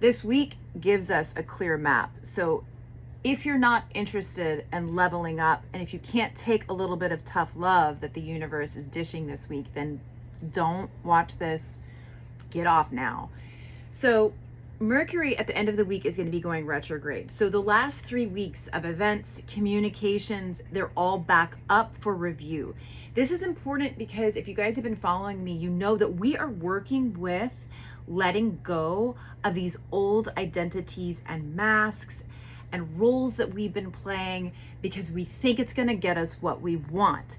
This week gives us a clear map. So if you're not interested in leveling up, and if you can't take a little bit of tough love that the universe is dishing this week, then don't watch this. Get off now. So Mercury at the end of the week is going to be going retrograde. So the last 3 weeks of events, communications, they're all back up for review. This is important because if you guys have been following me, you know that we are working with letting go of these old identities and masks and roles that we've been playing because we think it's going to get us what we want.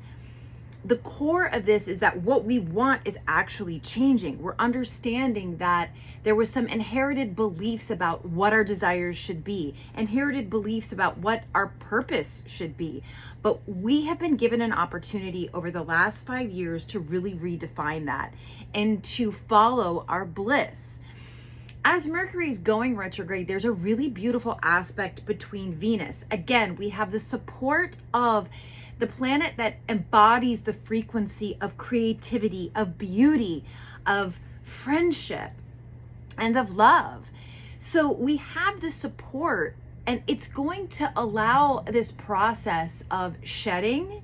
The core of this is that what we want is actually changing. We're understanding that there was some inherited beliefs about what our desires should be, inherited beliefs about what our purpose should be. But we have been given an opportunity over the last 5 years to really redefine that and to follow our bliss. As Mercury's going retrograde, there's a really beautiful aspect between Venus. Again, we have the support of the planet that embodies the frequency of creativity, of beauty, of friendship, and of love. So we have the support, and it's going to allow this process of shedding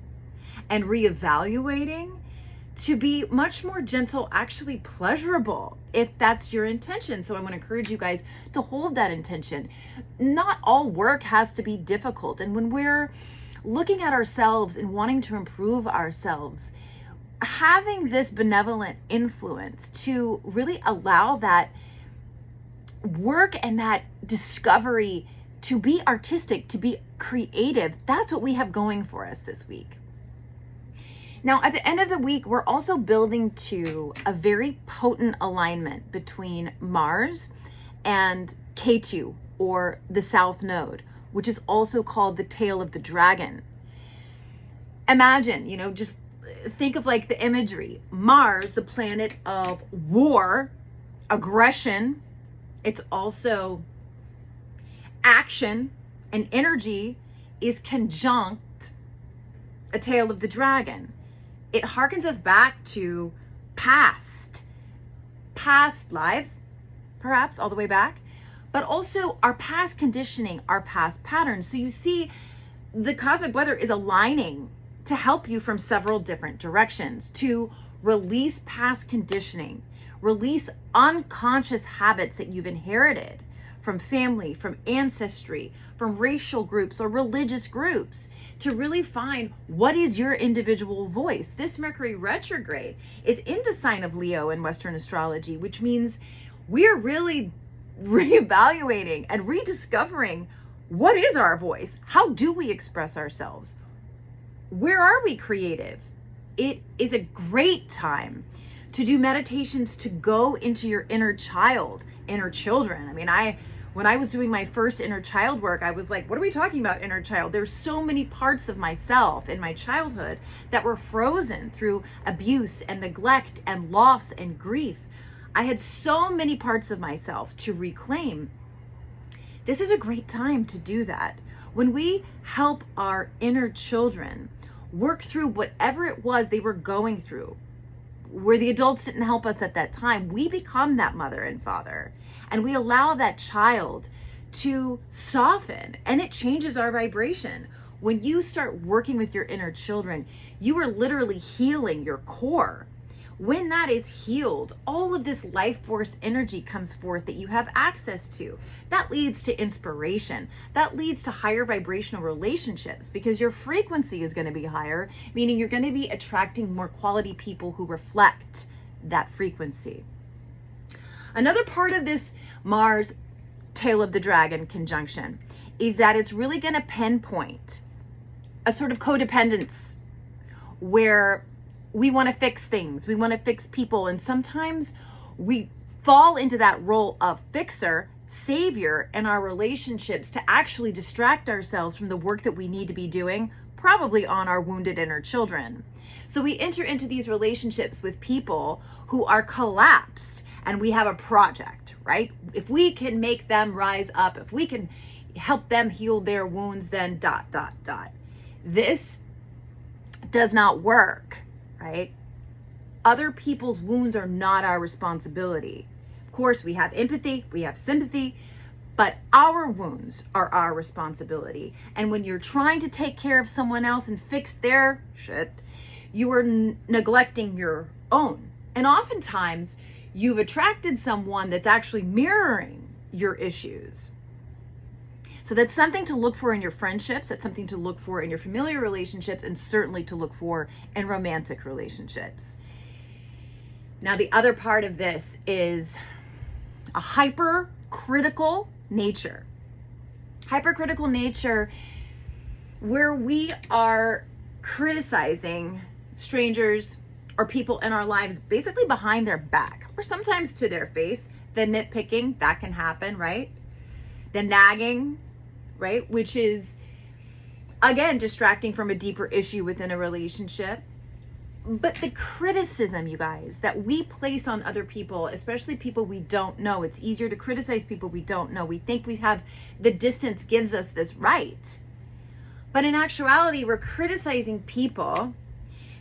and reevaluating to be much more gentle, actually pleasurable, if that's your intention. So I want to encourage you guys to hold that intention. Not all work has to be difficult. And when we're looking at ourselves and wanting to improve ourselves, having this benevolent influence to really allow that work and that discovery to be artistic, to be creative, that's what we have going for us this week. Now, at the end of the week, we're also building to a very potent alignment between Mars and Ketu, or the South Node, which is also called the tail of the dragon. Imagine, just think of like the imagery. Mars, the planet of war, aggression. It's also action and energy, is conjunct a tail of the dragon. It harkens us back to past lives, perhaps all the way back, but also our past conditioning, our past patterns. So you see, the cosmic weather is aligning to help you from several different directions to release past conditioning, release unconscious habits that you've inherited from family, from ancestry, from racial groups or religious groups, to really find what is your individual voice. This Mercury retrograde is in the sign of Leo in Western astrology, which means we're really reevaluating and rediscovering what is our voice. How do we express ourselves? Where are we creative? It is a great time to do meditations to go into your inner child, inner children. I mean, when I was doing my first inner child work, I was like, what are we talking about, inner child? There's so many parts of myself in my childhood that were frozen through abuse and neglect and loss and grief. I had so many parts of myself to reclaim. This is a great time to do that. When we help our inner children work through whatever it was they were going through, where the adults didn't help us at that time, we become that mother and father, and we allow that child to soften, and it changes our vibration. When you start working with your inner children, you are literally healing your core. When that is healed, all of this life force energy comes forth that you have access to. That leads to inspiration. That leads to higher vibrational relationships because your frequency is going to be higher, meaning you're going to be attracting more quality people who reflect that frequency. Another part of this Mars tail of the dragon conjunction is that it's really going to pinpoint a sort of codependence where we want to fix things, we want to fix people, and sometimes we fall into that role of fixer, savior in our relationships to actually distract ourselves from the work that we need to be doing, probably on our wounded inner children. So we enter into these relationships with people who are collapsed, and we have a project, right? If we can make them rise up, if we can help them heal their wounds, then ... This does not work, right? Other people's wounds are not our responsibility. Of course, we have empathy, we have sympathy, but our wounds are our responsibility. And when you're trying to take care of someone else and fix their shit, you are neglecting your own. And oftentimes, you've attracted someone that's actually mirroring your issues. So that's something to look for in your friendships. That's something to look for in your familiar relationships, and certainly to look for in romantic relationships. Now, the other part of this is a hypercritical nature. Hypercritical nature, where we are criticizing strangers or people in our lives basically behind their back, or sometimes to their face. The nitpicking, that can happen, right? The nagging, right? Which is, again, distracting from a deeper issue within a relationship. But the criticism, you guys, that we place on other people, especially people we don't know, it's easier to criticize people we don't know. We think we have, the distance gives us this right. But in actuality, we're criticizing people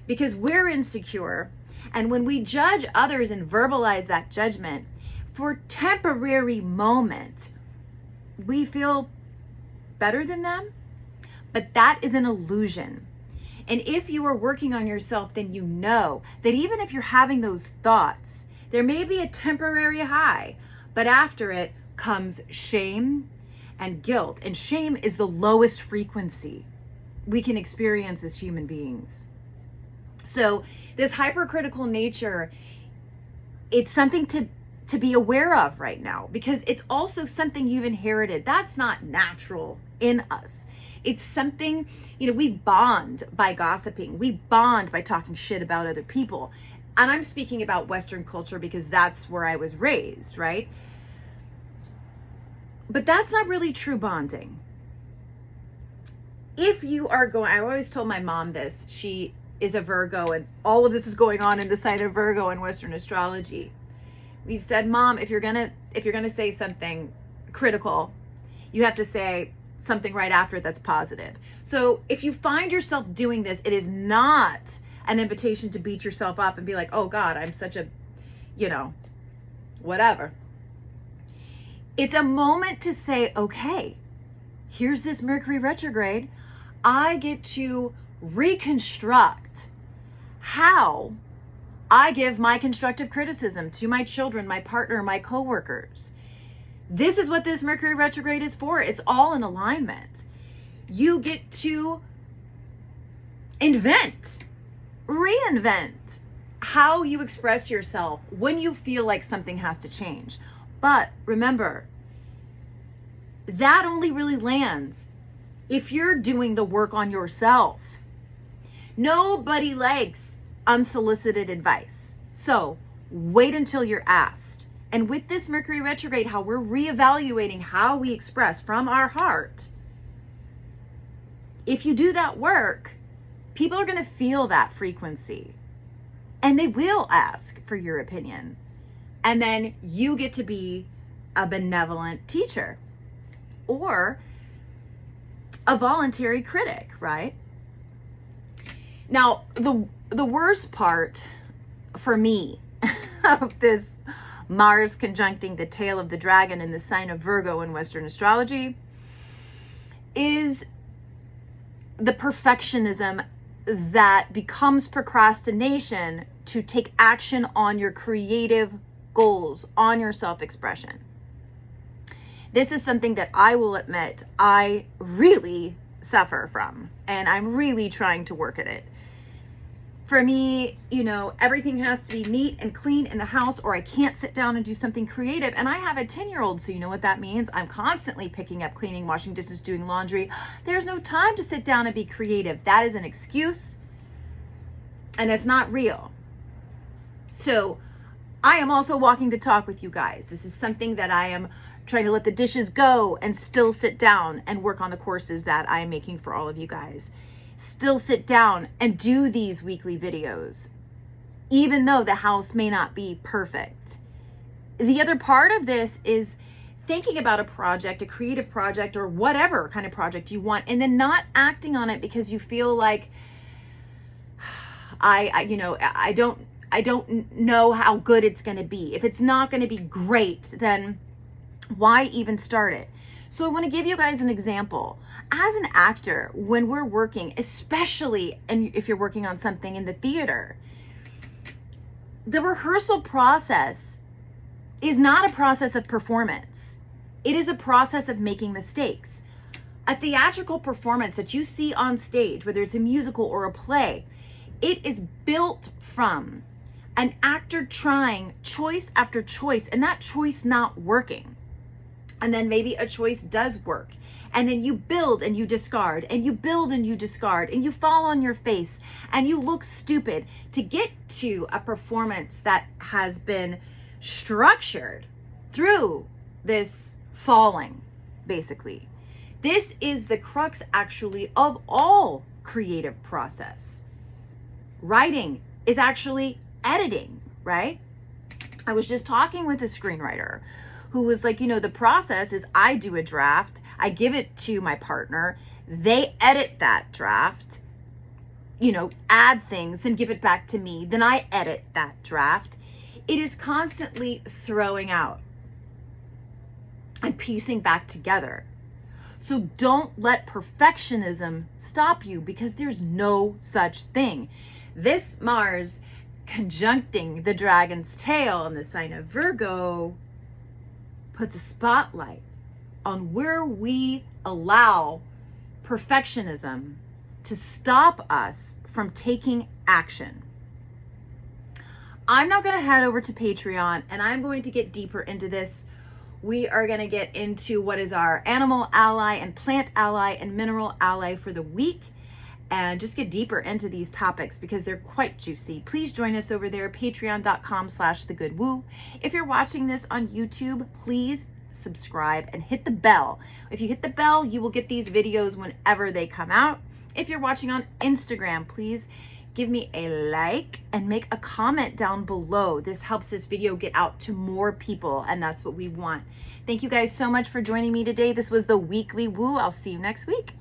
because we're insecure. And when we judge others and verbalize that judgment, for temporary moment, we feel better than them. But that is an illusion. And if you are working on yourself, then you know that even if you're having those thoughts, there may be a temporary high, but after it comes shame and guilt. And shame is the lowest frequency we can experience as human beings. So this hypercritical nature, it's something to be aware of right now, because it's also something you've inherited. That's not natural in us. It's something, we bond by gossiping. We bond by talking shit about other people. And I'm speaking about Western culture because that's where I was raised, right? But that's not really true bonding. If you are going, I always told my mom this, she is a Virgo, and all of this is going on in the sign of Virgo in Western astrology. We've said, Mom, if you're gonna say something critical, you have to say something right after it that's positive. So if you find yourself doing this, it is not an invitation to beat yourself up and be like, oh God, I'm such a, whatever. It's a moment to say, okay, here's this Mercury retrograde. I get to reconstruct how I give my constructive criticism to my children, my partner, my coworkers. This is what this Mercury retrograde is for. It's all in alignment. You get to invent, reinvent how you express yourself when you feel like something has to change. But remember, that only really lands if you're doing the work on yourself. Nobody likes unsolicited advice. So wait until you're asked. And with this Mercury retrograde, how we're reevaluating how we express from our heart, if you do that work, people are going to feel that frequency and they will ask for your opinion. And then you get to be a benevolent teacher or a voluntary critic, right? Now, the worst part for me of this Mars conjuncting the tail of the dragon in the sign of Virgo in Western astrology is the perfectionism that becomes procrastination to take action on your creative goals, on your self-expression. This is something that I will admit I really suffer from, and I'm really trying to work at it. For me, everything has to be neat and clean in the house, or I can't sit down and do something creative. And I have a 10-year-old, so you know what that means. I'm constantly picking up, cleaning, washing dishes, doing laundry. There's no time to sit down and be creative. That is an excuse, and it's not real. So I am also walking the talk with you guys. This is something that I am trying to let the dishes go and still sit down and work on the courses that I am making for all of you guys. Still sit down and do these weekly videos, even though the house may not be perfect. The other part of this is thinking about a project, a creative project, or whatever kind of project you want, and then not acting on it because you feel like I I don't know how good it's going to be. If it's not going to be great, then why even start it? So I want to give you guys an example. As an actor, when we're working, especially and if you're working on something in the theater, the rehearsal process is not a process of performance. It is a process of making mistakes. A theatrical performance that you see on stage, whether it's a musical or a play, it is built from an actor trying choice after choice and that choice not working. And then maybe a choice does work. And then you build and you discard, and you build and you discard, and you fall on your face and you look stupid to get to a performance that has been structured through this falling, basically. This is the crux, actually, of all creative process. Writing is actually editing, right? I was just talking with a screenwriter who was like, the process is I do a draft, I give it to my partner, they edit that draft, add things and give it back to me, then I edit that draft. It is constantly throwing out and piecing back together. So don't let perfectionism stop you, because there's no such thing. This Mars conjuncting the dragon's tail in the sign of Virgo puts a spotlight on where we allow perfectionism to stop us from taking action. I'm now going to head over to Patreon and I'm going to get deeper into this. We are going to get into what is our animal ally and plant ally and mineral ally for the week, and just get deeper into these topics because they're quite juicy. Please join us over there, patreon.com/thegoodwoo. If you're watching this on YouTube, please subscribe and hit the bell. If you hit the bell, you will get these videos whenever they come out. If you're watching on Instagram, please give me a like and make a comment down below. This helps this video get out to more people, and that's what we want. Thank you guys so much for joining me today. This was the Weekly Woo. I'll see you next week.